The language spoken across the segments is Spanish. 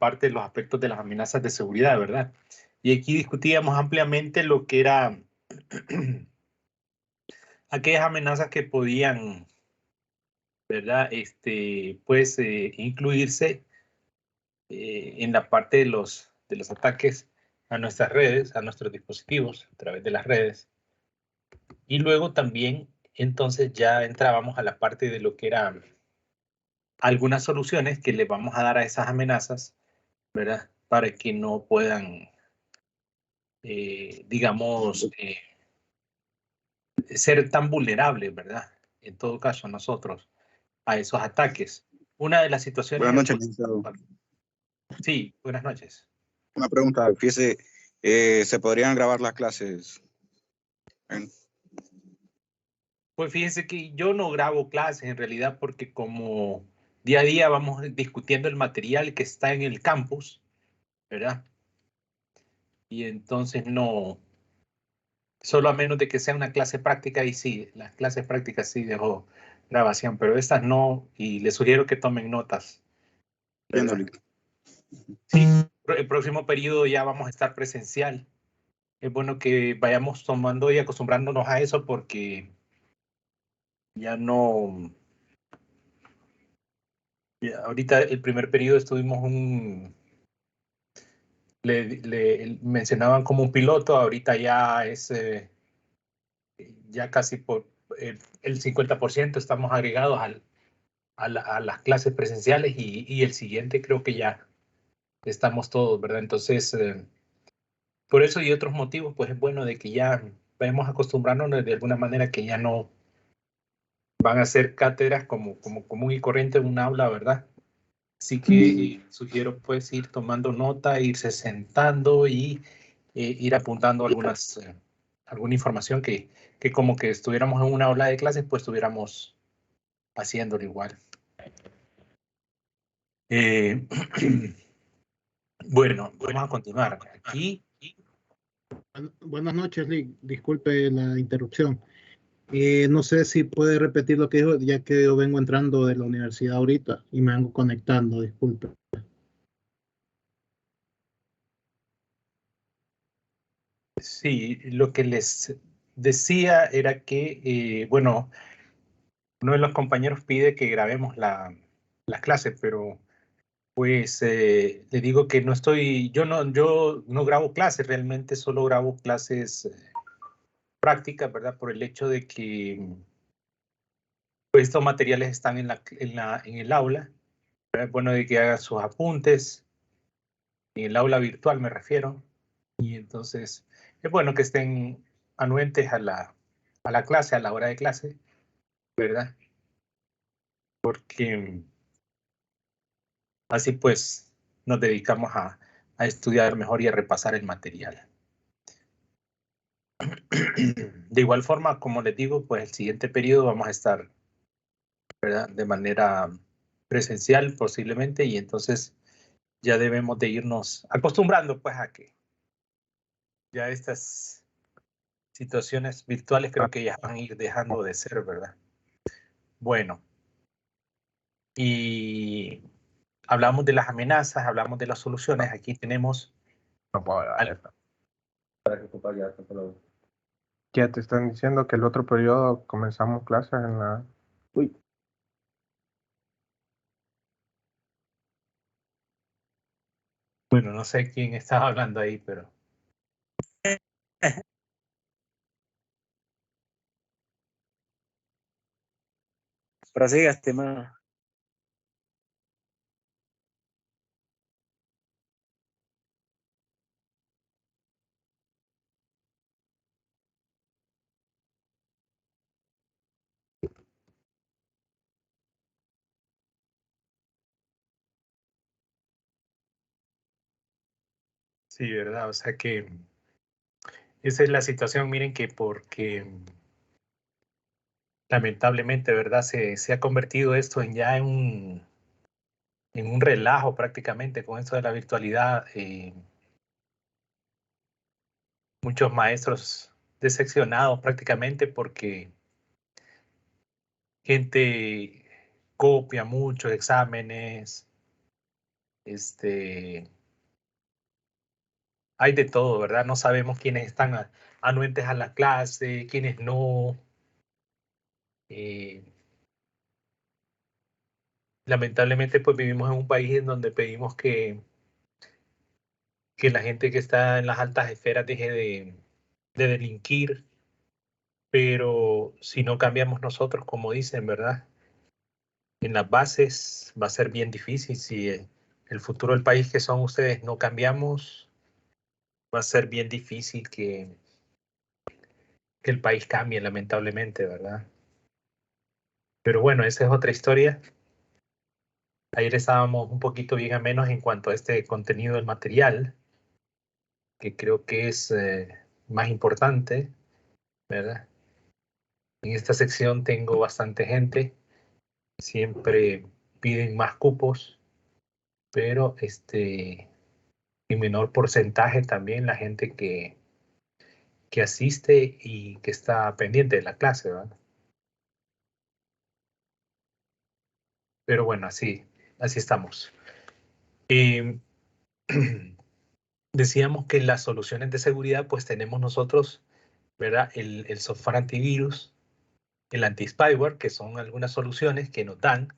parte de los aspectos de las amenazas de seguridad, ¿verdad? Y aquí discutíamos ampliamente lo que era aquellas amenazas que podían, ¿verdad? Pues incluirse en la parte de los ataques a nuestras redes, a nuestros dispositivos a través de las redes. Y luego también, entonces ya entrábamos a la parte de lo que eran algunas soluciones que le vamos a dar a esas amenazas, ¿verdad? Para que no puedan, digamos, ser tan vulnerables, ¿verdad? En todo caso, nosotros, a esos ataques. Una de las situaciones... Buenas noches, licenciado. Sí, buenas noches. Una pregunta, fíjese, ¿se podrían grabar las clases? Pues fíjese que yo no grabo clases en realidad porque como día a día vamos discutiendo el material que está en el campus, ¿verdad? Y entonces no, solo a menos de que sea una clase práctica, y sí, las clases prácticas sí dejo grabación, pero estas no, y les sugiero que tomen notas, ¿verdad? Sí, el próximo periodo ya vamos a estar presencial. Es bueno que vayamos tomando y acostumbrándonos a eso porque ya no... Ahorita el primer periodo estuvimos le mencionaban como un piloto, ahorita ya es ya casi por el 50% estamos agregados a las clases presenciales y el siguiente creo que ya estamos todos, ¿verdad? Entonces, por eso y otros motivos, pues es bueno de que ya vayamos acostumbrándonos de alguna manera que ya no van a ser cátedras como común y corriente en un aula, ¿verdad? Así que sugiero pues ir tomando nota, irse sentando y ir apuntando alguna información que como que estuviéramos en una aula de clases, pues estuviéramos haciéndolo igual. Bueno, vamos a continuar. Aquí. Buenas noches, Lee. Disculpe la interrupción. No sé si puede repetir lo que dijo, ya que yo vengo entrando de la universidad ahorita y me vengo conectando, disculpe. Sí, lo que les decía era que, bueno, uno de los compañeros pide que grabemos las clases, pero pues le digo que no estoy, yo no grabo clases, realmente solo grabo clases prácticas, ¿verdad? Por el hecho de que pues, estos materiales están en el aula, ¿verdad? Es bueno de que hagan sus apuntes, en el aula virtual me refiero, y entonces es bueno que estén anuentes a la clase, a la hora de clase, ¿verdad? Porque así pues nos dedicamos a estudiar mejor y a repasar el material. De igual forma, como les digo, pues el siguiente periodo vamos a estar, ¿verdad? De manera presencial posiblemente, y entonces ya debemos de irnos acostumbrando pues a que ya estas situaciones virtuales creo que ya van a ir dejando de ser, ¿verdad? Bueno, y hablamos de las amenazas, hablamos de las soluciones. Aquí tenemos... No puedo ver. Ya te están diciendo que el otro periodo comenzamos clases en la... Uy. Bueno, no sé quién estaba hablando ahí, pero... Prosiga, estimado. Sí, ¿verdad? O sea que esa es la situación, miren que porque lamentablemente, ¿verdad? Se ha convertido esto en ya en un relajo prácticamente con esto de la virtualidad. Muchos maestros decepcionados prácticamente porque gente copia muchos exámenes, Hay de todo, ¿verdad? No sabemos quiénes están anuentes a la clase, quiénes no. Lamentablemente, pues vivimos en un país en donde pedimos que la gente que está en las altas esferas deje de delinquir, pero si no cambiamos nosotros, como dicen, ¿verdad? En las bases va a ser bien difícil. Si el futuro del país que son ustedes no cambiamos, va a ser bien difícil que el país cambie, lamentablemente, ¿verdad? Pero bueno, esa es otra historia. Ayer estábamos un poquito bien a menos en cuanto a este contenido del material, que creo que es más importante, ¿verdad? En esta sección tengo bastante gente, siempre piden más cupos, pero en menor porcentaje también la gente que asiste y que está pendiente de la clase, ¿verdad? Pero bueno, así estamos. Decíamos que las soluciones de seguridad, pues tenemos nosotros, ¿verdad? El software antivirus, el anti-spyware, que son algunas soluciones que nos dan.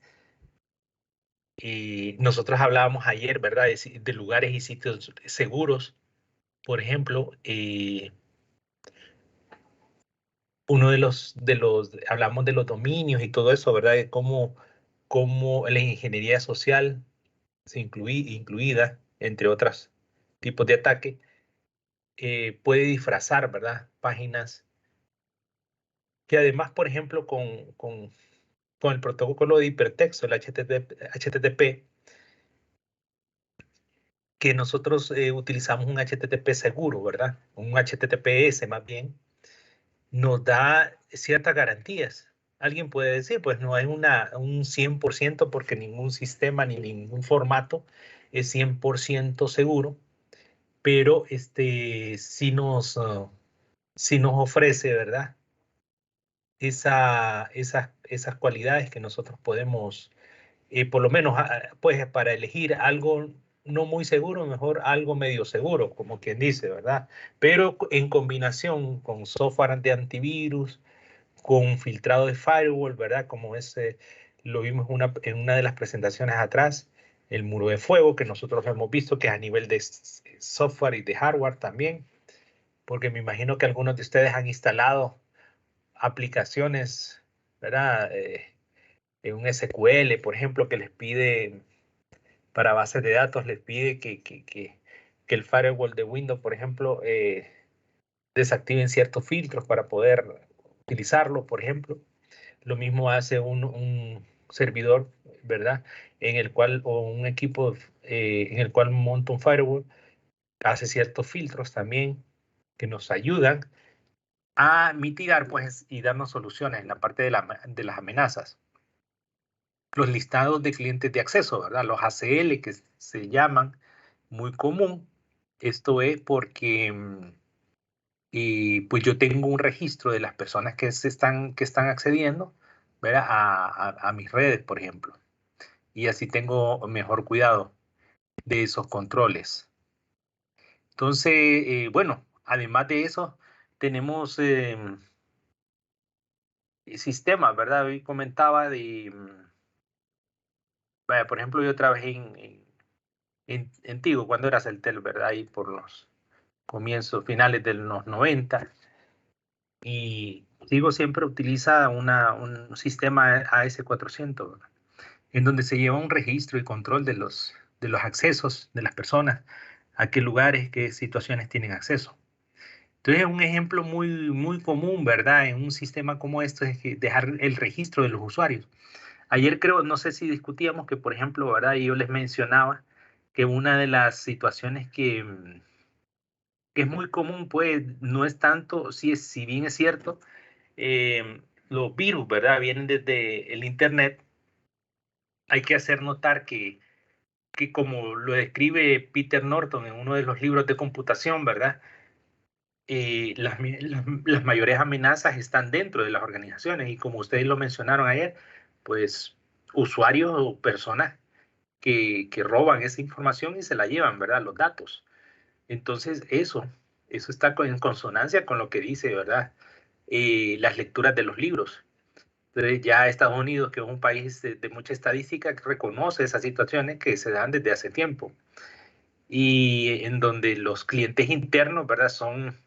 Y nosotros hablábamos ayer, ¿verdad? De lugares y sitios seguros. Por ejemplo, uno hablamos de los dominios y todo eso, ¿verdad? De cómo la ingeniería social incluida, entre otros tipos de ataque, puede disfrazar, ¿verdad? Páginas que además, por ejemplo, con el protocolo de hipertexto, el HTTP, que nosotros utilizamos un HTTP seguro, ¿verdad? Un HTTPS más bien, nos da ciertas garantías. Alguien puede decir, pues no hay un 100% porque ningún sistema ni ningún formato es 100% seguro, pero sí nos ofrece, ¿verdad? Esas cualidades que nosotros podemos, por lo menos, pues para elegir algo no muy seguro, mejor algo medio seguro, como quien dice, ¿verdad? Pero en combinación con software de antivirus, con filtrado de firewall, ¿verdad? Como lo vimos en una de las presentaciones atrás, el muro de fuego que nosotros hemos visto, que es a nivel de software y de hardware también, porque me imagino que algunos de ustedes han instalado aplicaciones, ¿verdad? En un SQL, por ejemplo, que les pide, para bases de datos, les pide que el firewall de Windows, por ejemplo, desactiven ciertos filtros para poder utilizarlo, por ejemplo. Lo mismo hace un servidor, ¿verdad? O un equipo en el cual monta un firewall, hace ciertos filtros también que nos ayudan a mitigar, pues, y darnos soluciones en la parte de las amenazas. Los listados de clientes de acceso, ¿verdad? Los ACL que se llaman, muy común. Esto es porque pues yo tengo un registro de las personas que están accediendo, ¿verdad? A mis redes, por ejemplo. Y así tengo mejor cuidado de esos controles. Entonces, bueno, además de eso, tenemos sistemas, ¿verdad? Hoy comentaba vaya, por ejemplo, yo trabajé en Tigo cuando era Celtel, ¿verdad? Ahí por los finales de los 90. Y Tigo siempre utiliza un sistema AS400, ¿verdad? En donde se lleva un registro y control de los accesos de las personas, a qué lugares, qué situaciones tienen acceso. Entonces, un ejemplo muy, muy común, ¿verdad? En un sistema como esto es que dejar el registro de los usuarios. Ayer creo, no sé si discutíamos que, por ejemplo, ¿verdad? Y yo les mencionaba que una de las situaciones que es muy común, pues, no es tanto, si bien es cierto, los virus, ¿verdad? Vienen desde el Internet. Hay que hacer notar que como lo describe Peter Norton en uno de los libros de computación, ¿verdad? Las mayores amenazas están dentro de las organizaciones y como ustedes lo mencionaron ayer, pues usuarios o personas que roban esa información y se la llevan, ¿verdad? Los datos. Entonces, eso está en consonancia con lo que dice, ¿verdad? Las lecturas de los libros. Entonces, ya Estados Unidos, que es un país de mucha estadística, reconoce esas situaciones que se dan desde hace tiempo. Y en donde los clientes internos, ¿verdad? Son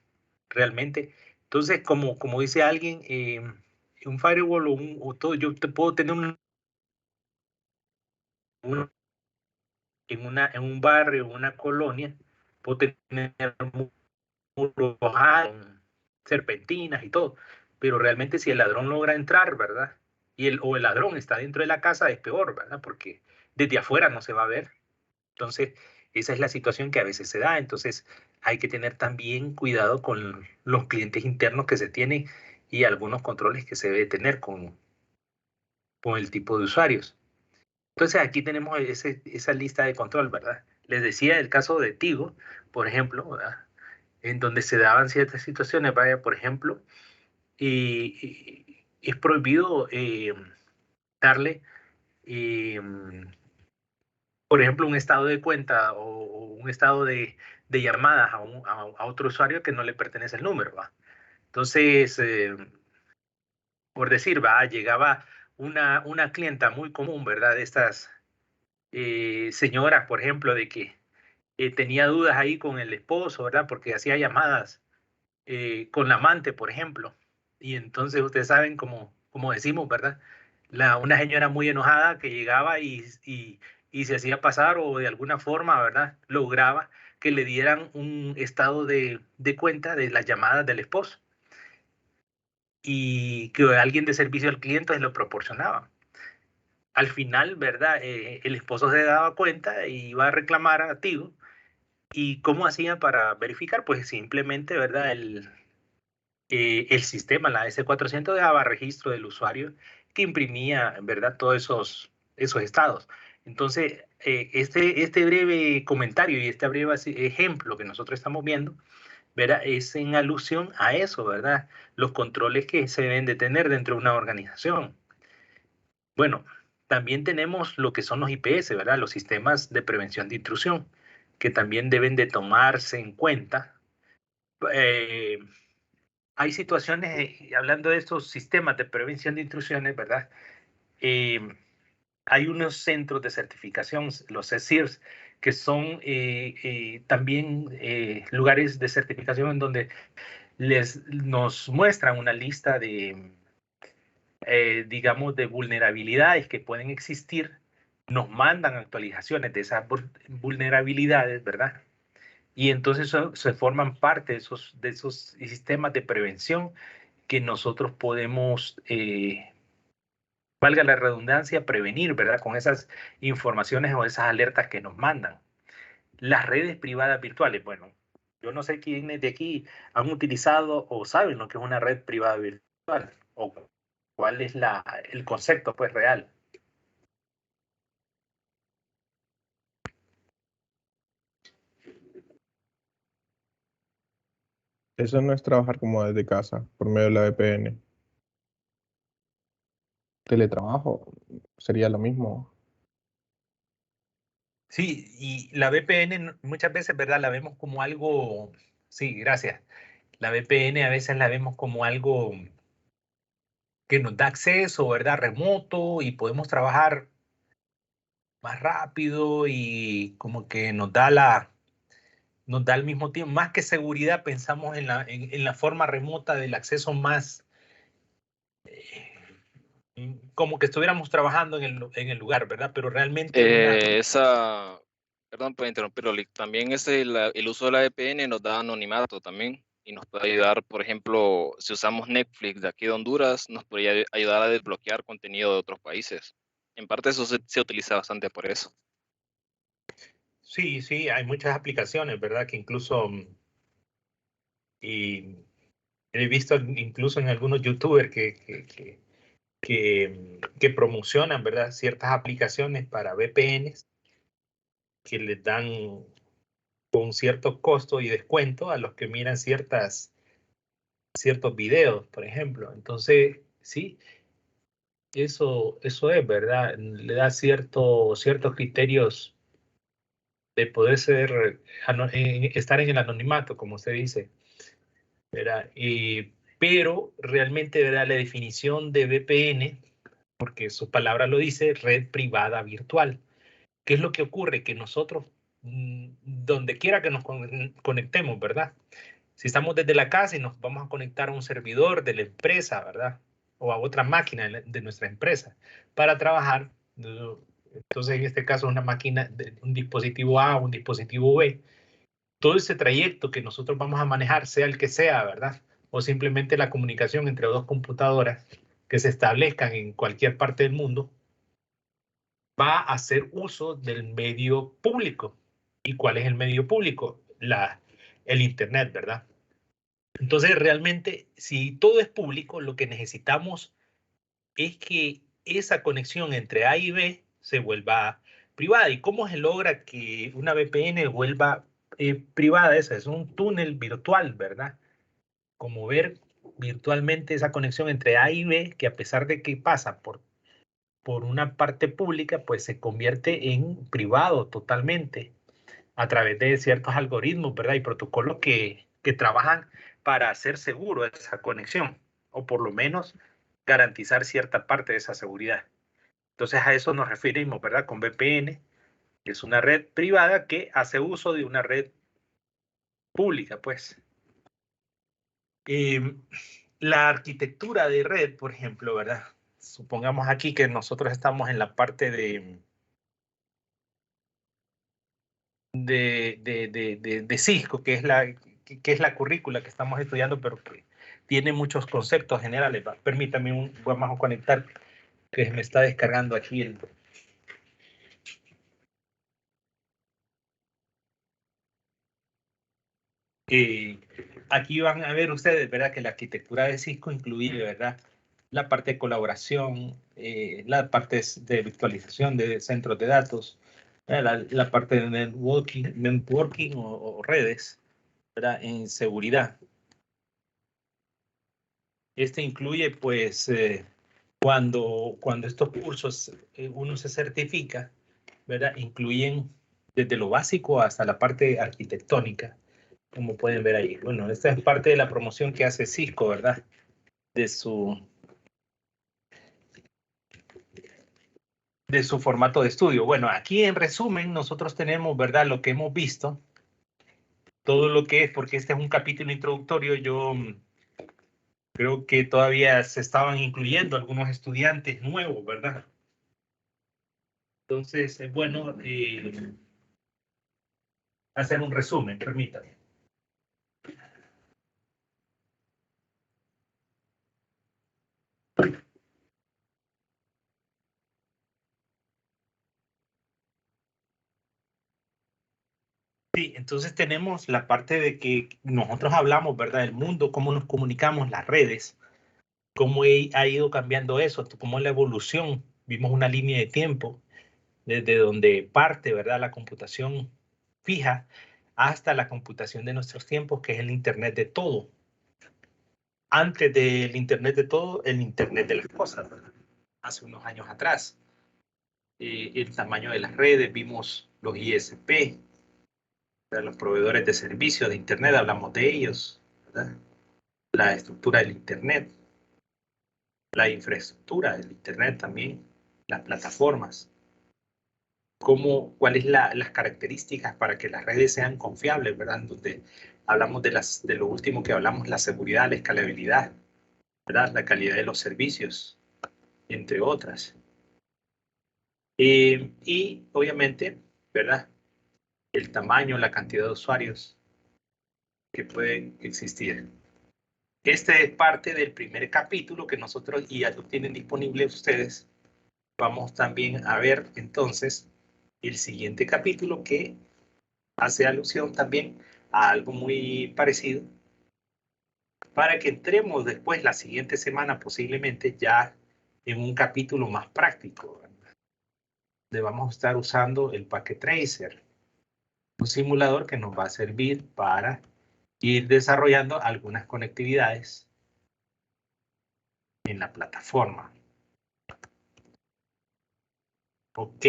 realmente... Entonces, como dice alguien, un firewall o todo, yo te puedo tener en un barrio, en una colonia, puedo tener muros con serpentinas y todo, pero realmente si el ladrón logra entrar, ¿verdad? O el ladrón está dentro de la casa, es peor, ¿verdad? Porque desde afuera no se va a ver. Entonces, esa es la situación que a veces se da. Entonces, hay que tener también cuidado con los clientes internos que se tienen y algunos controles que se debe tener con el tipo de usuarios. Entonces, aquí tenemos esa lista de control, ¿verdad? Les decía el caso de Tigo, por ejemplo, ¿verdad? En donde se daban ciertas situaciones, vaya, por ejemplo, y es prohibido darle, por ejemplo, un estado de cuenta o un estado de llamadas a otro usuario que no le pertenece el número, ¿va? Entonces, por decir, va, llegaba una clienta muy común, ¿verdad? De estas señoras, por ejemplo, de que tenía dudas ahí con el esposo, ¿verdad? Porque hacía llamadas con la amante, por ejemplo. Y entonces ustedes saben, como decimos, ¿verdad? Una señora muy enojada que llegaba y se hacía pasar o de alguna forma, ¿verdad? Lograba que le dieran un estado de cuenta de las llamadas del esposo y que alguien de servicio al cliente se lo proporcionaba. Al final, ¿verdad? El esposo se daba cuenta y iba a reclamar a Tigo. ¿Y cómo hacían para verificar? Pues simplemente, ¿verdad? El sistema, la S400, daba registro del usuario que imprimía, ¿verdad? Todos esos estados. Entonces, este breve comentario y este breve ejemplo que nosotros estamos viendo, ¿verdad? Es en alusión a eso, ¿verdad? Los controles que se deben de tener dentro de una organización. Bueno, también tenemos lo que son los IPS, ¿verdad? Los sistemas de prevención de intrusión, que también deben de tomarse en cuenta. Hay situaciones, hablando de estos sistemas de prevención de intrusiones, ¿verdad? Hay unos centros de certificación, los CSIRS, que son también lugares de certificación en donde nos muestran una lista de, digamos, de vulnerabilidades que pueden existir, nos mandan actualizaciones de esas vulnerabilidades, ¿verdad? Y entonces se forman parte de esos sistemas de prevención que nosotros podemos, valga la redundancia, prevenir, ¿verdad? Con esas informaciones o esas alertas que nos mandan. Las redes privadas virtuales, bueno, yo no sé quiénes de aquí han utilizado o saben lo que es una red privada virtual o cuál es el concepto, pues, real. Eso no es trabajar como desde casa, por medio de la VPN. Teletrabajo sería lo mismo. Sí, y la VPN muchas veces, ¿verdad? La vemos como algo, sí, gracias. La VPN a veces la vemos como algo que nos da acceso, ¿verdad? Remoto y podemos trabajar más rápido y como que nos da al mismo tiempo, más que seguridad, pensamos en la forma remota del acceso más, como que estuviéramos trabajando en el lugar, ¿verdad? Pero realmente Perdón por interrumpirlo, Lick. También el uso de la VPN nos da anonimato también y nos puede ayudar, por ejemplo, si usamos Netflix de aquí de Honduras, nos podría ayudar a desbloquear contenido de otros países. En parte eso se utiliza bastante por eso. sí, sí, hay muchas aplicaciones, ¿verdad? Que incluso, y he visto incluso en algunos youtubers que promocionan, ¿verdad? Ciertas aplicaciones para VPNs que les dan con cierto costo y descuento a los que miran ciertos videos, por ejemplo. Entonces, sí, Eso es verdad. Le da ciertos criterios de poder estar en el anonimato, como usted dice, ¿verdad? Pero realmente, ¿verdad? La definición de VPN, porque su palabra lo dice, red privada virtual. ¿Qué es lo que ocurre? Que nosotros, donde quiera que nos conectemos, ¿verdad? Si estamos desde la casa y nos vamos a conectar a un servidor de la empresa, ¿verdad? O a otra máquina de nuestra empresa para trabajar. Entonces, en este caso, una máquina, un dispositivo A, un dispositivo B. Todo ese trayecto que nosotros vamos a manejar, sea el que sea, ¿verdad? O simplemente la comunicación entre dos computadoras que se establezcan en cualquier parte del mundo, va a hacer uso del medio público. ¿Y cuál es el medio público? El Internet, ¿verdad? Entonces, realmente, si todo es público, lo que necesitamos es que esa conexión entre A y B se vuelva privada. ¿Y cómo se logra que una VPN vuelva privada? Esa es un túnel virtual, ¿verdad? Como ver virtualmente esa conexión entre A y B, que a pesar de que pasa por una parte pública, pues se convierte en privado totalmente a través de ciertos algoritmos, ¿verdad? Y protocolos que trabajan para hacer seguro esa conexión, o por lo menos garantizar cierta parte de esa seguridad. Entonces a eso nos referimos, ¿verdad? Con VPN, que es una red privada que hace uso de una red pública, pues. La arquitectura de red, por ejemplo, ¿verdad? Supongamos aquí que nosotros estamos en la parte de Cisco, que es la currícula que estamos estudiando, pero que tiene muchos conceptos generales. ¿Va? Permítame vamos a conectar, que me está descargando aquí el... Aquí van a ver ustedes, ¿verdad? Que la arquitectura de Cisco incluye, ¿verdad? La parte de colaboración, la parte de virtualización de centros de datos, la parte de networking o redes, ¿verdad? En seguridad. Este incluye, pues, cuando estos cursos uno se certifica, ¿verdad? Incluyen desde lo básico hasta la parte arquitectónica, como pueden ver ahí. Bueno, esta es parte de la promoción que hace Cisco, ¿verdad? De su formato de estudio. Bueno, aquí en resumen nosotros tenemos, ¿verdad? Lo que hemos visto, todo lo que es, porque este es un capítulo introductorio, yo creo que todavía se estaban incluyendo algunos estudiantes nuevos, ¿verdad? Entonces, es bueno hacer un resumen, permítame. Sí, entonces tenemos la parte de que nosotros hablamos, ¿verdad? Del mundo, cómo nos comunicamos, las redes, cómo ha ido cambiando eso, cómo es la evolución. Vimos una línea de tiempo desde donde parte, ¿verdad? La computación fija hasta la computación de nuestros tiempos, que es el Internet de todo. Antes del Internet de todo, el Internet de las cosas, ¿verdad? Hace unos años atrás. El tamaño de las redes, vimos los ISP, ¿verdad? Los proveedores de servicios de Internet, hablamos de ellos, ¿verdad? La estructura del Internet, la infraestructura del Internet también, las plataformas. ¿Cuáles las características para que las redes sean confiables, ¿verdad? Donde hablamos de lo último que hablamos, la seguridad, la escalabilidad, ¿verdad? La calidad de los servicios, entre otras. Y obviamente, ¿verdad? El tamaño, la cantidad de usuarios que pueden existir. Este es parte del primer capítulo que nosotros, y ya lo tienen disponible ustedes. Vamos también a ver entonces el siguiente capítulo que hace alusión también a algo muy parecido, para que entremos después la siguiente semana posiblemente ya en un capítulo más práctico, donde vamos a estar usando el Packet Tracer, un simulador que nos va a servir para ir desarrollando algunas conectividades en la plataforma. Ok.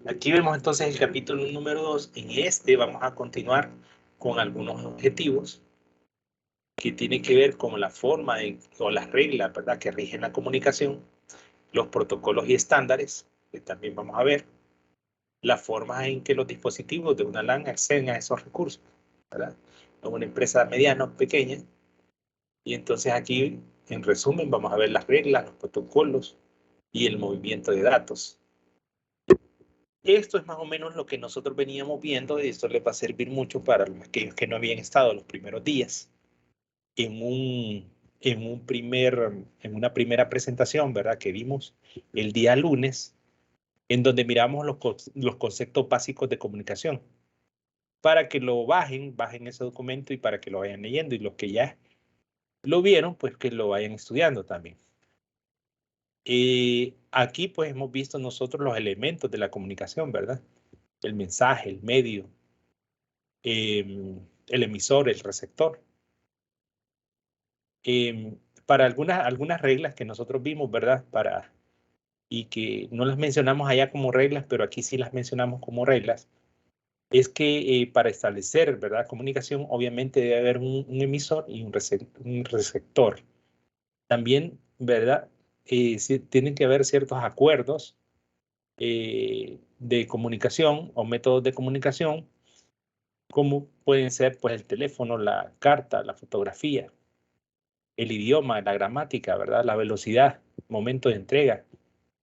Aquí vemos entonces el capítulo número 2. En este vamos a continuar con algunos objetivos que tienen que ver con la forma o las reglas, ¿verdad?, que rigen la comunicación, los protocolos y estándares, que también vamos a ver, las formas en que los dispositivos de una LAN acceden a esos recursos, ¿verdad? En una empresa mediana o pequeña. Y entonces aquí, en resumen, vamos a ver las reglas, los protocolos y el movimiento de datos. Esto es más o menos lo que nosotros veníamos viendo y esto les va a servir mucho para aquellos que no habían estado los primeros días en una primera presentación, ¿verdad?, que vimos el día lunes, en donde miramos los conceptos básicos de comunicación, para que lo bajen ese documento y para que lo vayan leyendo, y los que ya lo vieron, pues que lo vayan estudiando también. Aquí pues hemos visto nosotros los elementos de la comunicación, ¿verdad? El mensaje, el medio, el emisor, el receptor. Para algunas reglas que nosotros vimos, ¿verdad? Y que no las mencionamos allá como reglas, pero aquí sí las mencionamos como reglas, es que para establecer, ¿verdad?, comunicación, obviamente debe haber un emisor y un receptor. También, ¿verdad?, sí, tienen que haber ciertos acuerdos de comunicación o métodos de comunicación, como pueden ser pues el teléfono, la carta, la fotografía, el idioma, la gramática, ¿verdad?, la velocidad, momento de entrega.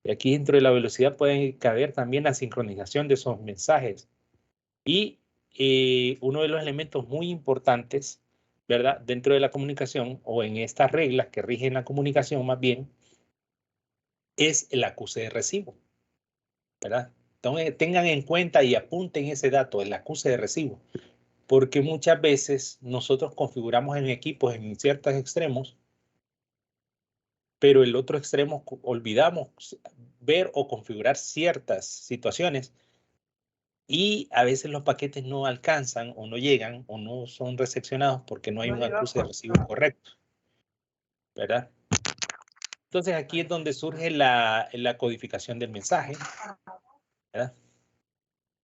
Y aquí dentro de la velocidad pueden caber también la sincronización de esos mensajes. Y uno de los elementos muy importantes, ¿verdad?, dentro de la comunicación o en estas reglas que rigen la comunicación más bien, es el acuse de recibo, ¿verdad? Entonces, tengan en cuenta y apunten ese dato, el acuse de recibo, porque muchas veces nosotros configuramos en equipos en ciertos extremos, pero el otro extremo olvidamos ver o configurar ciertas situaciones y a veces los paquetes no alcanzan o no llegan o no son recepcionados porque no hay un acuse de recibo correcto, ¿verdad? Entonces aquí es donde surge la codificación del mensaje, ¿verdad?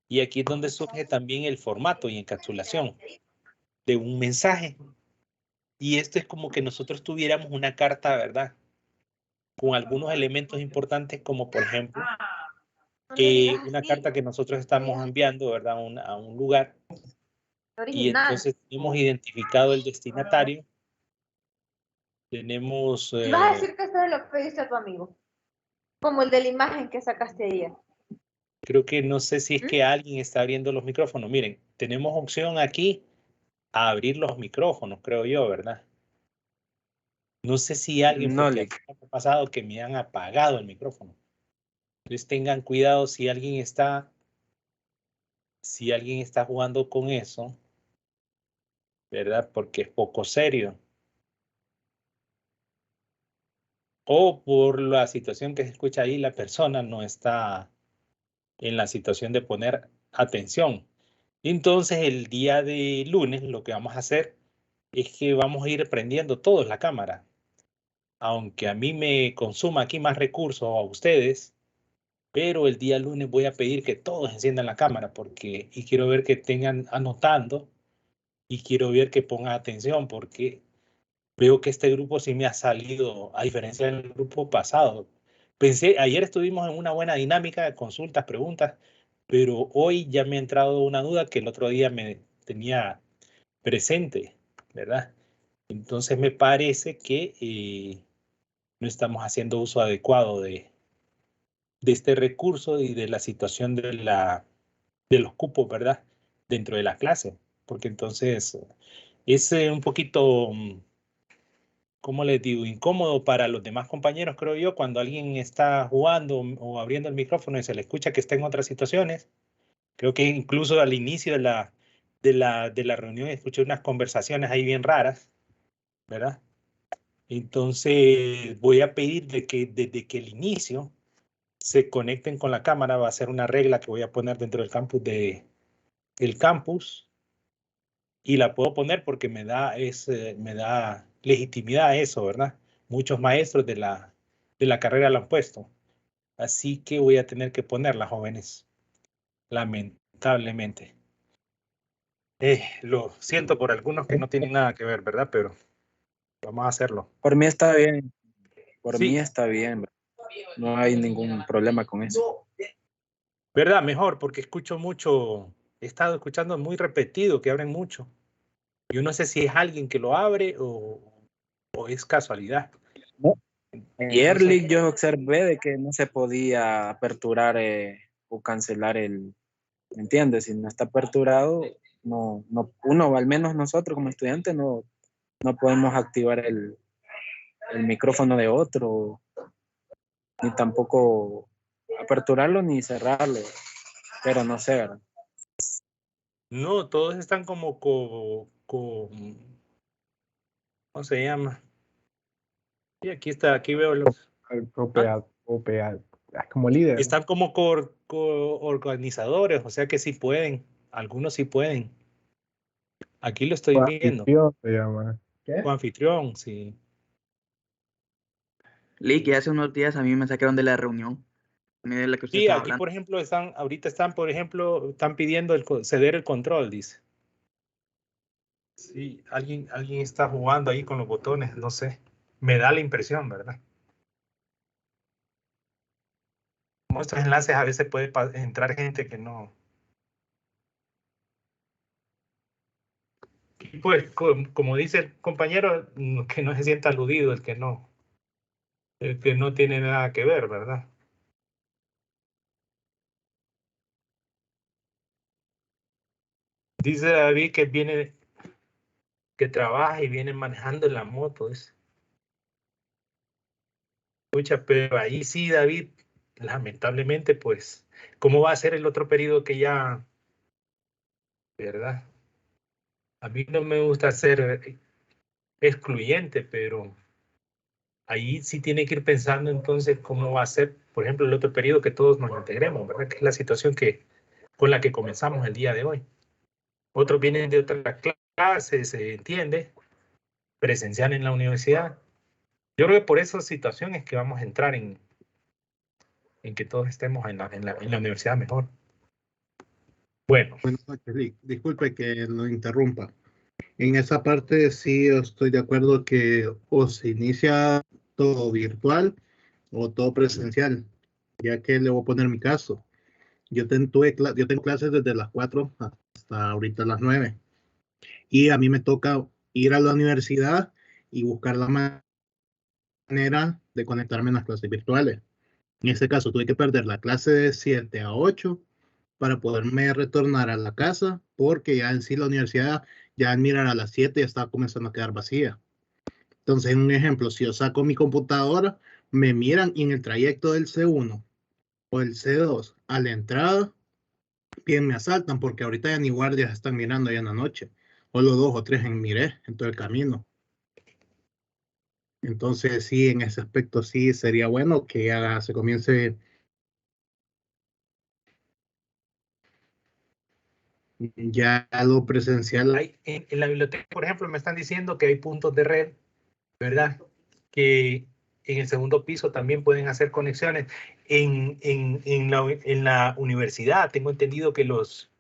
Y aquí es donde surge también el formato y encapsulación de un mensaje. Y esto es como que nosotros tuviéramos una carta, ¿verdad?, con algunos elementos importantes, como por ejemplo, una carta que nosotros estamos enviando, ¿verdad?, a un lugar. Y entonces hemos identificado el destinatario. Tenemos... Y vas a decir que esto es lo que pediste a tu amigo, como el de la imagen que sacaste ayer. creo que no sé si es que alguien está abriendo los micrófonos. Miren, tenemos opción aquí a abrir los micrófonos, creo yo, ¿verdad? No sé si alguien, No, porque le a mí me ha pasado que me han apagado el micrófono. Entonces tengan cuidado si alguien está jugando con eso, ¿verdad? Porque es poco serio. O por la situación que se escucha ahí, la persona no está en la situación de poner atención. Entonces, el día de lunes, lo que vamos a hacer es que vamos a ir prendiendo todos la cámara. Aunque a mí me consuma aquí más recursos a ustedes, pero el día lunes voy a pedir que todos enciendan la cámara y quiero ver que tengan anotando y quiero ver que pongan atención porque veo que este grupo sí me ha salido, a diferencia del grupo pasado. Ayer estuvimos en una buena dinámica de consultas, preguntas, pero hoy ya me ha entrado una duda que el otro día me tenía presente, ¿verdad? Entonces me parece que no estamos haciendo uso adecuado de este recurso y de la situación de los cupos, ¿verdad?, dentro de la clase, porque entonces es un poquito, ¿cómo les digo?, incómodo para los demás compañeros, creo yo, cuando alguien está jugando o abriendo el micrófono y se le escucha que está en otras situaciones. Creo que incluso al inicio de la reunión escuché unas conversaciones ahí bien raras, ¿verdad? Entonces voy a pedir de que desde que el inicio se conecten con la cámara. Va a ser una regla que voy a poner dentro del campus y la puedo poner porque me da legitimidad a eso, ¿verdad? Muchos maestros de la carrera lo han puesto. Así que voy a tener que ponerla, jóvenes. Lamentablemente. Lo siento por algunos que no tienen nada que ver, ¿verdad? Pero vamos a hacerlo. Por mí está bien. Por Sí. mí está bien. No hay ningún problema con eso. ¿Verdad? Mejor, porque escucho mucho, he estado escuchando muy repetido que abren mucho. Yo no sé si es alguien que lo abre o es casualidad. No. Ayer, Entonces, Lick, yo observé de que no se podía aperturar o cancelar ¿me entiendes? Si no está aperturado, no, uno, al menos nosotros como estudiantes, no podemos activar el micrófono de otro, ni tampoco aperturarlo ni cerrarlo, pero no sé, ¿verdad? no, todos están como ¿cómo se llama? Sí, aquí está, aquí veo los. Como líder. Están como organizadores, o sea que sí pueden, algunos sí pueden. Aquí lo estoy viendo. Anfitrión se llama. O anfitrión, sí. Lee, que hace unos días a mí me sacaron de la reunión de la que usted Sí, estaba aquí hablando. por ejemplo están pidiendo ceder el control, dice. Sí, alguien está jugando ahí con los botones, no sé. Me da la impresión, ¿verdad? Como estos enlaces a veces puede entrar gente que no. Y pues, como dice el compañero, que no se sienta aludido el que no tiene nada que ver, ¿verdad? Dice David que trabaja y viene manejando en la moto. Escucha, pero ahí sí, David, lamentablemente, pues, ¿cómo va a ser el otro periodo que ya, verdad? A mí no me gusta ser excluyente, pero ahí sí tiene que ir pensando entonces cómo va a ser, por ejemplo, el otro periodo que todos nos integremos, ¿verdad? Que es la situación con la que comenzamos el día de hoy. Otros vienen de otras clases, se entiende, presencial en la universidad. Yo creo que por esas situaciones que vamos a entrar en que todos estemos en la universidad mejor. Bueno. Buenas noches, Lick. Disculpe que lo interrumpa. En esa parte sí estoy de acuerdo que o se inicia todo virtual o todo presencial, ya que le voy a poner mi caso. Yo tengo clases desde las 4 hasta ahorita las 9 y a mí me toca ir a la universidad y buscar la manera de conectarme en las clases virtuales. En este caso tuve que perder la clase de 7 a 8 para poderme retornar a la casa, porque ya en sí la universidad, ya al mirar a las 7 ya estaba comenzando a quedar vacía. Entonces, un ejemplo, si yo saco mi computadora, me miran y en el trayecto del C1 o el C2 a la entrada, bien me asaltan, porque ahorita ya ni guardias están mirando ya en la noche, o los 2 o 3 miré en todo el camino. Entonces, sí, en ese aspecto sí sería bueno que ya se comience ya lo presencial. En la biblioteca, por ejemplo, me están diciendo que hay puntos de red, ¿verdad? Que en el segundo piso también pueden hacer conexiones. En la universidad tengo entendido que los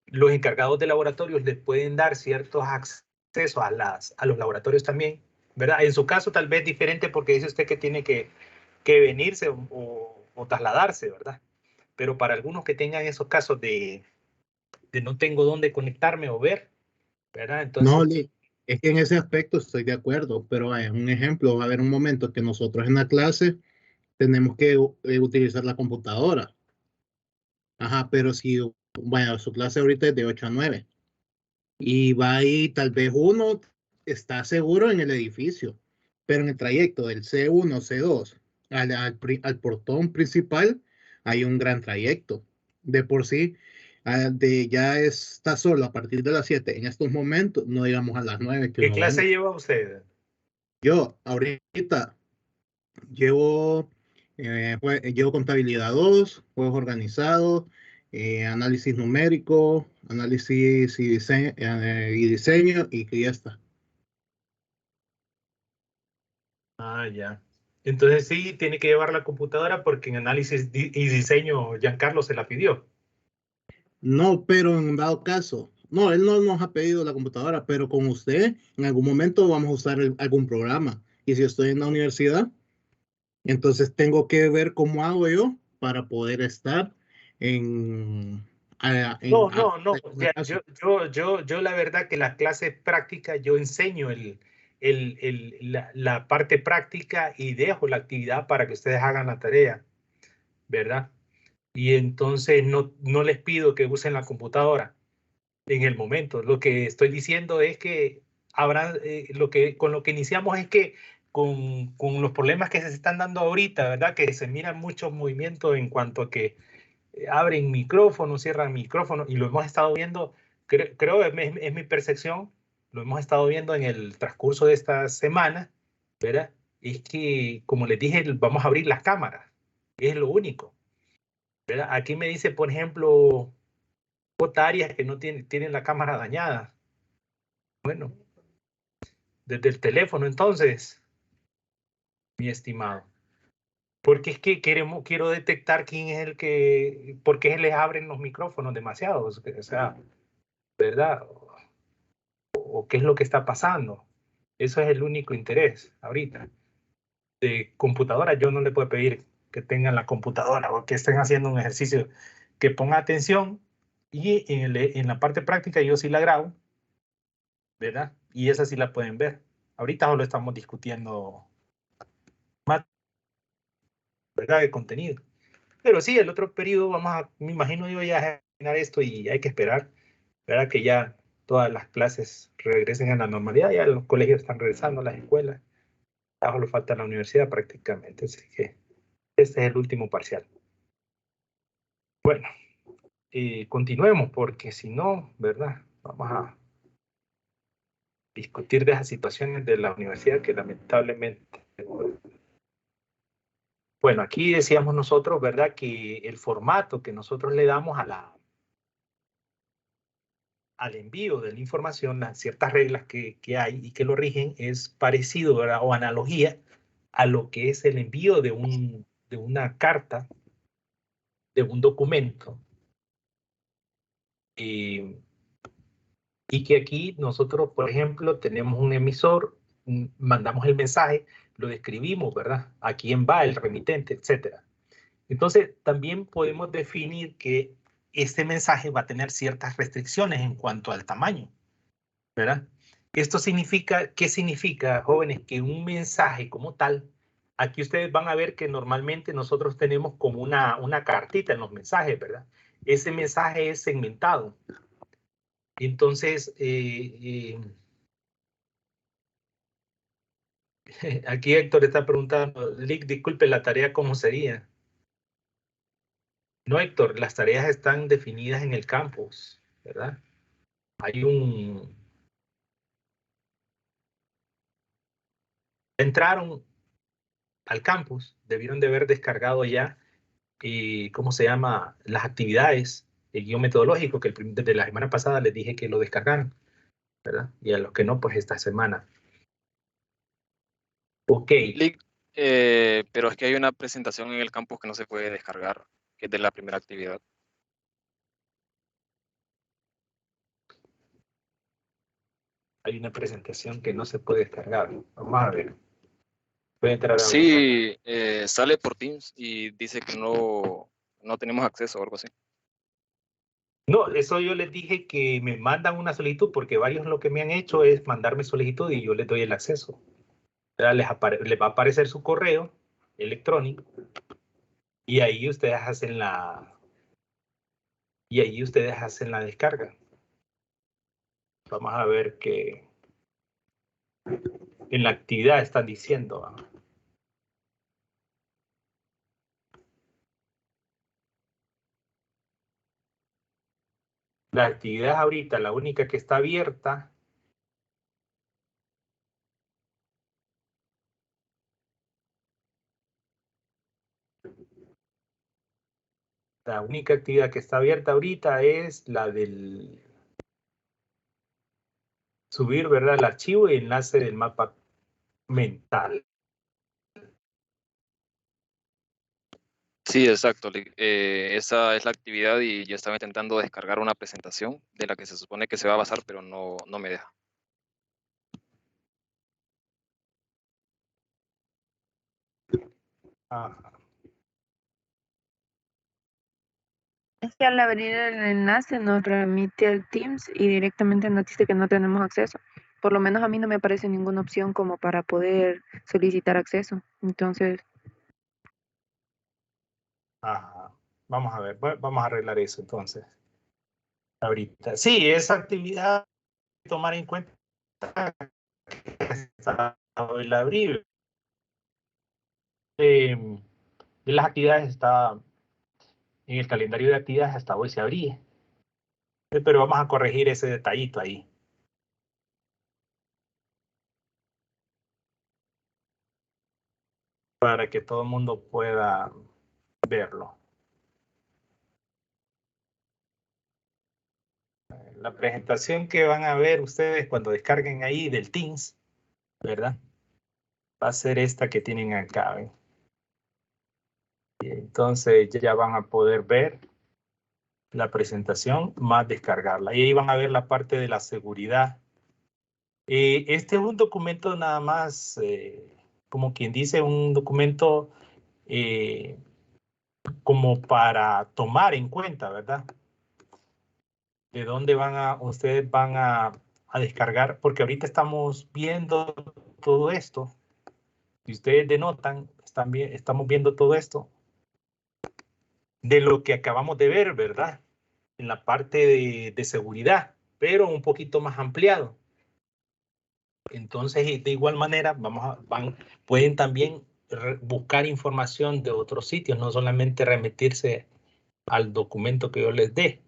encargados de laboratorios les pueden dar ciertos accesos a los laboratorios también, ¿verdad? En su caso tal vez diferente porque dice usted que tiene que venirse o trasladarse, ¿verdad? Pero para algunos que tengan esos casos de no tengo dónde conectarme o ver, ¿verdad? No, Entonces, es que en ese aspecto estoy de acuerdo, pero vaya, un ejemplo, va a haber un momento que nosotros en la clase tenemos que utilizar la computadora. Ajá, pero si, vaya, su clase ahorita es de 8 a 9 y va ahí, tal vez uno está seguro en el edificio, pero en el trayecto del C1, C2 al portón principal hay un gran trayecto. De por sí, ya está solo a partir de las 7 en estos momentos, no digamos a las 9 que ¿qué uno clase venga. lleva usted? Yo ahorita llevo, llevo contabilidad 2, juegos organizados, análisis numérico, análisis y diseño y que ya está. Ah, ya. Entonces sí, tiene que llevar la computadora porque en análisis y diseño Giancarlo se la pidió. No, pero en un dado caso, no, él no nos ha pedido la computadora, pero con usted en algún momento vamos a usar algún programa. Y si estoy en la universidad, entonces tengo que ver cómo hago yo para poder estar en... No, o sea, yo la verdad que las clases prácticas yo enseño la parte práctica y dejo la actividad para que ustedes hagan la tarea, ¿verdad? Y entonces no les pido que usen la computadora en el momento. Lo que estoy diciendo es que habrá, con lo que iniciamos es que con los problemas que se están dando ahorita, ¿verdad? Que se miran muchos movimientos en cuanto a que abren micrófono, cierran micrófono, y lo hemos estado viendo, creo es mi percepción, lo hemos estado viendo en el transcurso de esta semana, ¿verdad? Es que, como les dije, vamos a abrir las cámaras, es lo único, ¿verdad? Aquí me dice, por ejemplo, Arias que no tienen la cámara dañada. Bueno, desde el teléfono, entonces, mi estimado. Porque es que quiero detectar quién es el que, por qué les abren los micrófonos demasiado, o sea, ¿verdad? O qué es lo que está pasando. Eso es el único interés ahorita. De computadora, yo no le puedo pedir que tengan la computadora o que estén haciendo un ejercicio, que ponga atención, y en la parte práctica yo sí la grabo, ¿verdad? Y esa sí la pueden ver. Ahorita solo estamos discutiendo más, ¿verdad? De contenido. Pero sí, el otro periodo me imagino yo ya a terminar esto y hay que esperar, ¿verdad? Que ya todas las clases regresen a la normalidad, ya los colegios están regresando, las escuelas, ya solo falta la universidad prácticamente, así que este es el último parcial. Bueno, continuemos porque si no, ¿verdad? Vamos a discutir de esas situaciones de la universidad que lamentablemente... Bueno, aquí decíamos nosotros, ¿verdad? Que el formato que nosotros le damos al envío de la información, las ciertas reglas que hay y que lo rigen, es parecido, ¿verdad? O analogía a lo que es el envío de una carta, de un documento. Y que aquí nosotros, por ejemplo, tenemos un emisor, mandamos el mensaje, lo describimos, ¿verdad? A quién va el remitente, etcétera. Entonces, también podemos definir que este mensaje va a tener ciertas restricciones en cuanto al tamaño, ¿verdad? Esto significa, ¿qué significa, jóvenes? Que un mensaje como tal, aquí ustedes van a ver que normalmente nosotros tenemos como una cartita en los mensajes, ¿verdad? Ese mensaje es segmentado. Entonces, aquí Héctor está preguntando, Lick, disculpe, la tarea, ¿cómo sería? No, Héctor, las tareas están definidas en el campus, ¿verdad? Entraron al campus, debieron de haber descargado ya, ¿cómo se llama? Las actividades, el guión metodológico, que desde la semana pasada les dije que lo descargaran, ¿verdad? Y a los que no, pues esta semana. Ok. Lick, pero es que hay una presentación en el campus que no se puede descargar, que es de la primera actividad. Hay una presentación que no se puede descargar. Vamos a ver. Voy a entrar a Sí, sale por Teams y dice que no tenemos acceso o algo así. No, eso yo les dije que me mandan una solicitud, porque varios lo que me han hecho es mandarme solicitud y yo les doy el acceso. Les va a aparecer su correo electrónico y ahí ustedes hacen la descarga. Vamos a ver qué en la actividad están diciendo. La actividad ahorita, la única que está abierta, la única actividad que está abierta ahorita es la del subir, ¿verdad? El archivo y enlace del mapa mental. Sí, exacto. Esa es la actividad y yo estaba intentando descargar una presentación de la que se supone que se va a basar, pero no me deja. Ajá. Es que al abrir el enlace nos remite al Teams y directamente nos dice que no tenemos acceso. Por lo menos a mí no me aparece ninguna opción como para poder solicitar acceso. Entonces, Ajá. Vamos a ver, vamos a arreglar eso entonces. Ahorita. Sí, esa actividad tomar en cuenta que está el abril. De las actividades está en el calendario de actividades hasta hoy se abría. Pero vamos a corregir ese detallito ahí. Para que todo el mundo pueda verlo. La presentación que van a ver ustedes cuando descarguen ahí del Teams, ¿verdad? Va a ser esta que tienen acá, ¿ven? Y entonces ya van a poder ver la presentación más descargarla. Y ahí van a ver la parte de la seguridad. Este es un documento nada más, como quien dice, un documento como para tomar en cuenta, ¿verdad? De dónde ustedes van a descargar, porque ahorita estamos viendo todo esto. Si ustedes denotan, estamos viendo todo esto de lo que acabamos de ver, ¿verdad? En la parte de seguridad, pero un poquito más ampliado. Entonces, de igual manera, pueden también buscar información de otros sitios, no solamente remitirse al documento que yo les dé,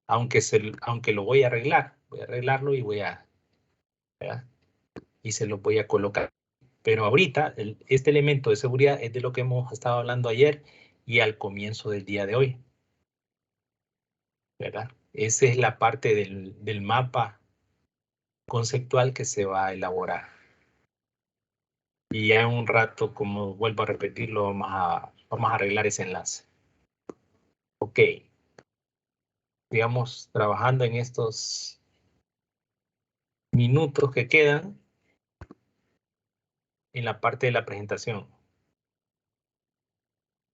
aunque lo voy a arreglar. Voy a arreglarlo y ¿verdad? Y se lo voy a colocar. Pero ahorita, este elemento de seguridad es de lo que hemos estado hablando ayer y al comienzo del día de hoy, ¿verdad? Esa es la parte del mapa conceptual que se va a elaborar. Y ya en un rato, como vuelvo a repetirlo, vamos a arreglar ese enlace. Ok. Digamos, trabajando en estos minutos que quedan en la parte de la presentación.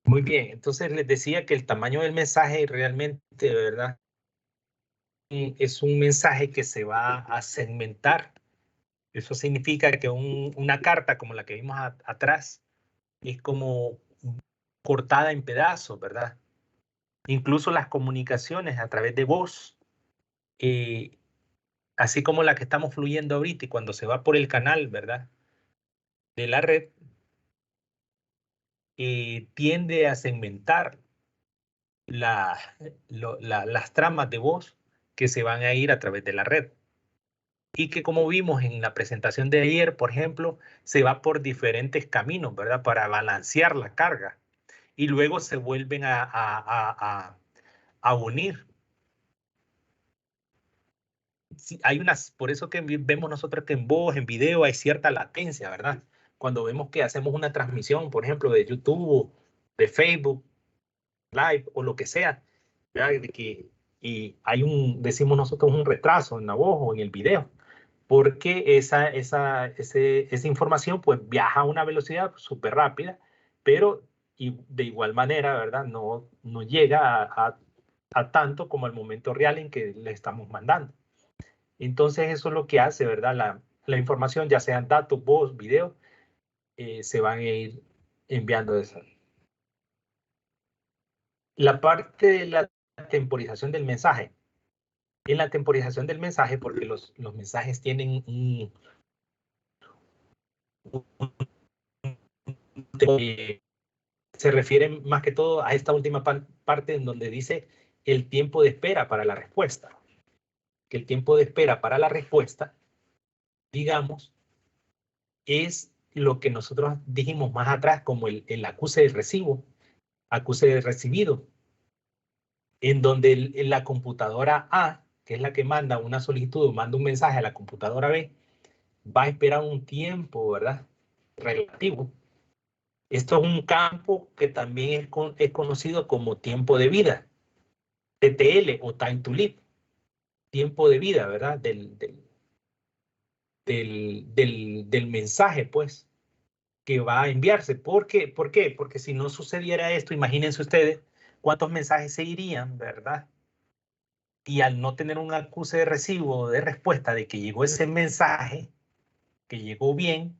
Muy bien, entonces les decía que el tamaño del mensaje realmente, de verdad, es un mensaje que se va a segmentar. Eso significa que una carta como la que vimos atrás es como cortada en pedazos, ¿verdad? Incluso las comunicaciones a través de voz, así como la que estamos fluyendo ahorita y cuando se va por el canal, ¿verdad? De la red, tiende a segmentar las tramas de voz que se van a ir a través de la red. Y que como vimos en la presentación de ayer, por ejemplo, se va por diferentes caminos, ¿verdad? Para balancear la carga. Y luego se vuelven a unir. Sí, por eso que vemos nosotros que en voz, en video, hay cierta latencia, ¿verdad? Cuando vemos que hacemos una transmisión, por ejemplo, de YouTube, de Facebook, Live o lo que sea, ¿verdad? Y decimos nosotros, un retraso en la voz o en el video, porque esa información pues viaja a una velocidad súper rápida, pero de igual manera, ¿verdad? No llega a tanto como el momento real en que le estamos mandando. Entonces eso es lo que hace, ¿verdad? La información, ya sean datos, voz, video, se van a ir enviando de esa. La parte de la temporización del mensaje. En la temporización del mensaje, porque los mensajes tienen se refiere más que todo a esta última parte en donde dice el tiempo de espera para la respuesta. Que el tiempo de espera para la respuesta, digamos, es lo que nosotros dijimos más atrás como el acuse de recibo, acuse de recibido, en donde la computadora A, que es la que manda una solicitud o manda un mensaje a la computadora B, va a esperar un tiempo, ¿verdad? Relativo Esto es un campo que también es conocido como tiempo de vida, TTL o Time to Live, tiempo de vida, ¿verdad? Del mensaje, pues, que va a enviarse. ¿Por qué? Porque si no sucediera esto, imagínense ustedes cuántos mensajes se irían, ¿verdad? Y al no tener un acuse de recibo de respuesta de que llegó ese mensaje, que llegó bien,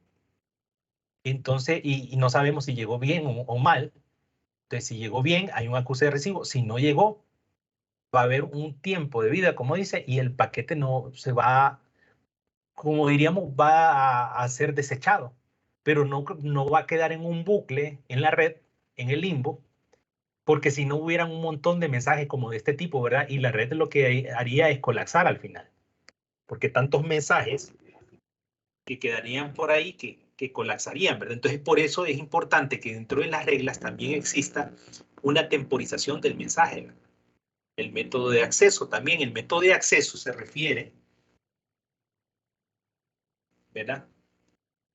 entonces, y no sabemos si llegó bien o mal, entonces si llegó bien, hay un acuse de recibo, si no llegó, va a haber un tiempo de vida, como dice, y el paquete no se va, como diríamos, va a ser desechado, pero no va a quedar en un bucle en la red, en el limbo, porque si no hubieran un montón de mensajes como de este tipo, ¿verdad? Y la red lo que haría es colapsar al final, porque tantos mensajes que quedarían por ahí que colapsarían, ¿verdad? Entonces, por eso es importante que dentro de las reglas también exista una temporización del mensaje, ¿verdad? El método de acceso también, el método de acceso se refiere, ¿verdad?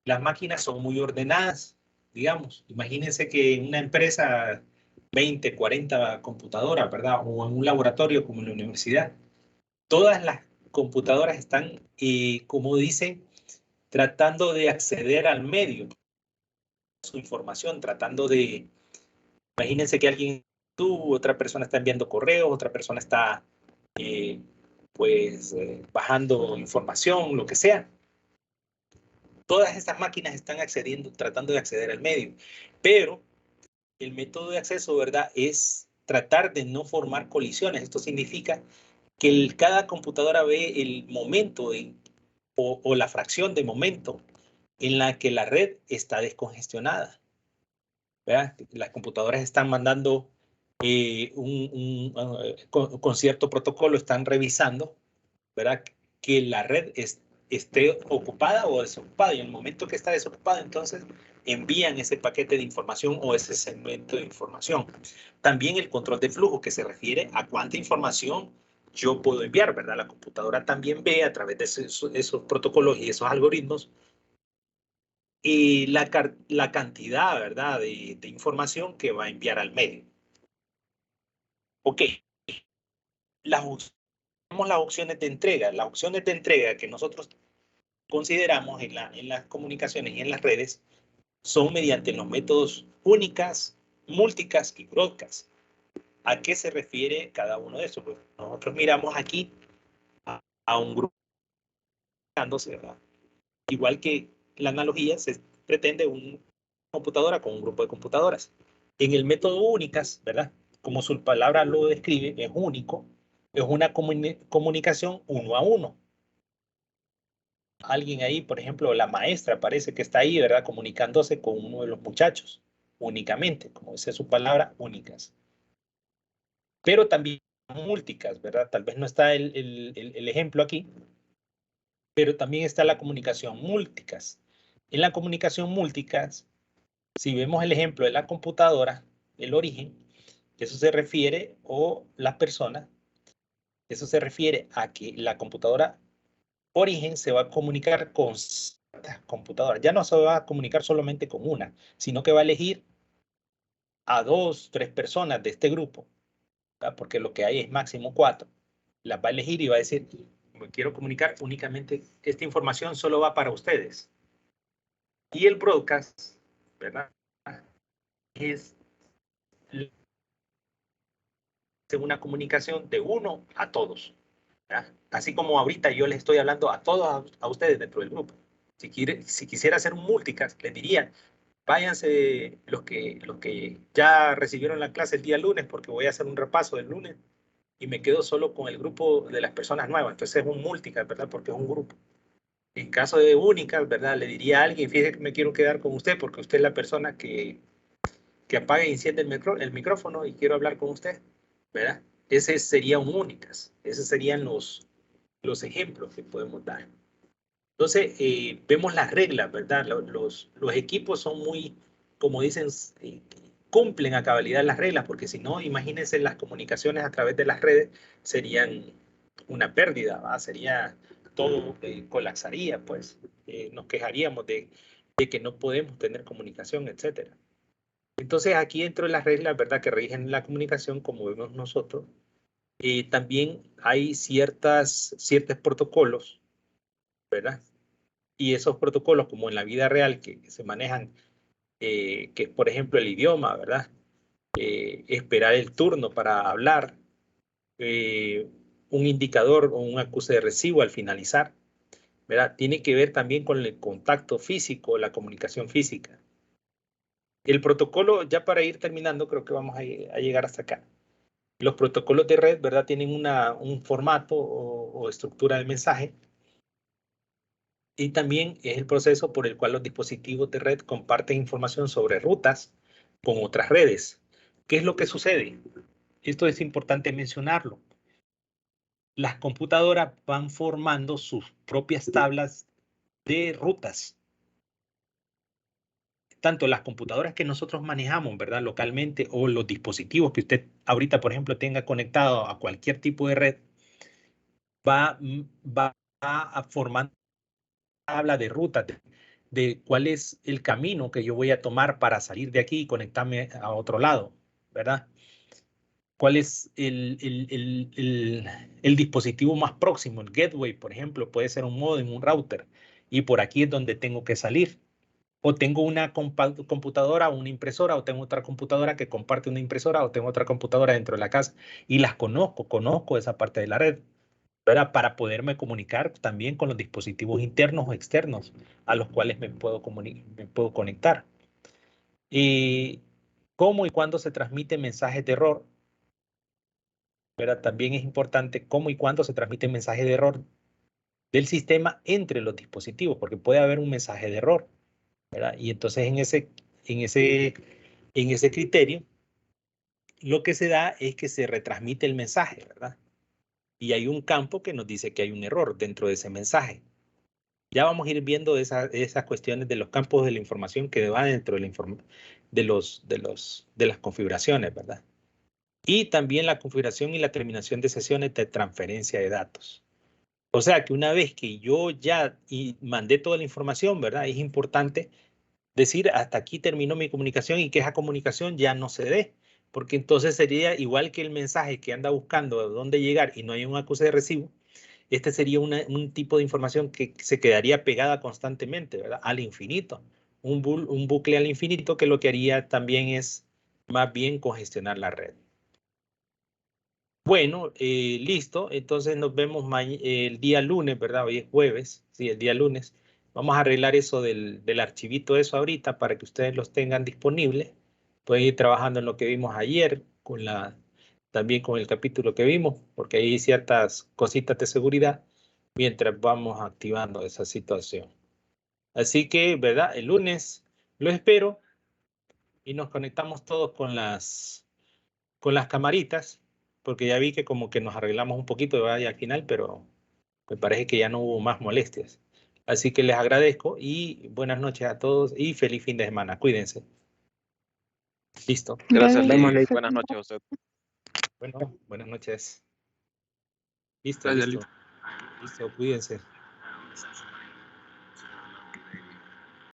Las máquinas son muy ordenadas, digamos. Imagínense que en una empresa 20, 40 computadoras, ¿verdad? O en un laboratorio como en la universidad, todas las computadoras están, como dicen, tratando de acceder al medio, su información, tratando de, imagínense que alguien, tú, otra persona está enviando correos, otra persona está, bajando información, lo que sea. Todas estas máquinas están accediendo, tratando de acceder al medio, pero el método de acceso, ¿verdad? Es tratar de no formar colisiones. Esto significa que cada computadora ve el momento o la fracción de momento en la que la red está descongestionada, ¿verdad? Las computadoras están mandando con cierto protocolo, están revisando, ¿verdad? Que la red esté ocupada o desocupada, y en el momento que está desocupada, entonces envían ese paquete de información o ese segmento de información. También el control de flujo, que se refiere a cuánta información yo puedo enviar, ¿verdad? La computadora también ve a través de esos protocolos y esos algoritmos y la cantidad, ¿verdad? De información que va a enviar al medio. Ok, tenemos las opciones de entrega. Las opciones de entrega que nosotros consideramos en las comunicaciones y en las redes son mediante los métodos únicas, múlticas y broadcast. ¿A qué se refiere cada uno de esos? Pues nosotros miramos aquí a un grupo, ¿verdad? Igual que la analogía, se pretende una computadora con un grupo de computadoras. En el método únicas, ¿verdad? Como su palabra lo describe, es único, es una comunicación uno a uno. Alguien ahí, por ejemplo, la maestra parece que está ahí, ¿verdad? Comunicándose con uno de los muchachos, únicamente, como dice su palabra, únicas. Pero también múlticas, ¿verdad? Tal vez no está el ejemplo aquí, pero también está la comunicación múlticas. En la comunicación múlticas, si vemos el ejemplo de la computadora, el origen, eso se refiere, o las personas, eso se refiere a que la computadora origen se va a comunicar con computadoras. Ya no se va a comunicar solamente con una, sino que va a elegir a 2, 3 personas de este grupo, ¿verdad? Porque lo que hay es máximo 4. Las va a elegir y va a decir, me quiero comunicar únicamente, esta información solo va para ustedes. Y el broadcast, ¿verdad? Es una comunicación de uno a todos, ¿verdad? Así como ahorita yo les estoy hablando a todos a ustedes dentro del grupo. Si quisiera hacer un multicast, les diría, váyanse los que ya recibieron la clase el día lunes, porque voy a hacer un repaso del lunes y me quedo solo con el grupo de las personas nuevas. Entonces es un multicast, ¿verdad? Porque es un grupo. En caso de únicas, ¿verdad? Le diría a alguien, fíjese que me quiero quedar con usted porque usted es la persona que apague y enciende el micrófono y quiero hablar con usted, ¿verdad? Ese sería un únicas. Esos serían los ejemplos que podemos dar. Entonces, vemos las reglas, ¿verdad? Los equipos son muy, como dicen, cumplen a cabalidad las reglas, porque si no, imagínense, las comunicaciones a través de las redes serían una pérdida, ¿verdad? Sería todo, colapsaría, pues nos quejaríamos de que no podemos tener comunicación, etcétera. Entonces aquí dentro de las reglas, ¿verdad?, que rigen la comunicación, como vemos nosotros, también hay ciertos protocolos, ¿verdad? Y esos protocolos, como en la vida real, que se manejan, que por ejemplo el idioma, ¿verdad? Esperar el turno para hablar, un indicador o un acuse de recibo al finalizar, ¿verdad? Tiene que ver también con el contacto físico, la comunicación física. El protocolo, ya para ir terminando, creo que vamos a llegar hasta acá. Los protocolos de red, ¿verdad?, tienen un formato o estructura de mensaje. Y también es el proceso por el cual los dispositivos de red comparten información sobre rutas con otras redes. ¿Qué es lo que sucede? Esto es importante mencionarlo. Las computadoras van formando sus propias tablas de rutas. Tanto las computadoras que nosotros manejamos, ¿verdad?, localmente, o los dispositivos que usted ahorita, por ejemplo, tenga conectado a cualquier tipo de red, va a formar tabla de ruta de cuál es el camino que yo voy a tomar para salir de aquí y conectarme a otro lado, ¿verdad? ¿Cuál es el dispositivo más próximo? El gateway, por ejemplo, puede ser un modem, un router, y por aquí es donde tengo que salir. O tengo una computadora o una impresora, o tengo otra computadora que comparte una impresora, o tengo otra computadora dentro de la casa, y las conozco esa parte de la red, ¿verdad?, para poderme comunicar también con los dispositivos internos o externos a los cuales me puedo conectar. Y cómo y cuándo se transmiten mensajes de error, ¿verdad? También es importante cómo y cuándo se transmiten mensajes de error del sistema entre los dispositivos, porque puede haber un mensaje de error, ¿verdad? Y entonces en ese criterio, lo que se da es que se retransmite el mensaje, ¿verdad? Y hay un campo que nos dice que hay un error dentro de ese mensaje. Ya vamos a ir viendo esas cuestiones de los campos de la información que va dentro de las configuraciones, ¿verdad? Y también la configuración y la terminación de sesiones de transferencia de datos. O sea que una vez que yo ya mandé toda la información, ¿verdad?, es importante decir hasta aquí terminó mi comunicación y que esa comunicación ya no se dé, porque entonces sería igual que el mensaje que anda buscando a dónde llegar y no hay un acuse de recibo. Este sería un tipo de información que se quedaría pegada constantemente, ¿verdad?, al infinito. Un bucle al infinito que lo que haría también es más bien congestionar la red. Bueno, listo. Entonces nos vemos el día lunes, ¿verdad? Hoy es jueves. Sí, el día lunes. Vamos a arreglar eso del archivito, eso ahorita, para que ustedes los tengan disponibles. Pueden ir trabajando en lo que vimos ayer, también con el capítulo que vimos, porque hay ciertas cositas de seguridad mientras vamos activando esa situación. Así que, ¿verdad? El lunes lo espero y nos conectamos todos con las camaritas, porque ya vi que como que nos arreglamos un poquito ¿verdad?, al final, pero me parece que ya no hubo más molestias. Así que les agradezco y buenas noches a todos y feliz fin de semana. Cuídense. Listo. Gracias, Gracias. Lee. Buenas noches a usted. Bueno, buenas noches. Listo, Gracias, listo. Listo, cuídense.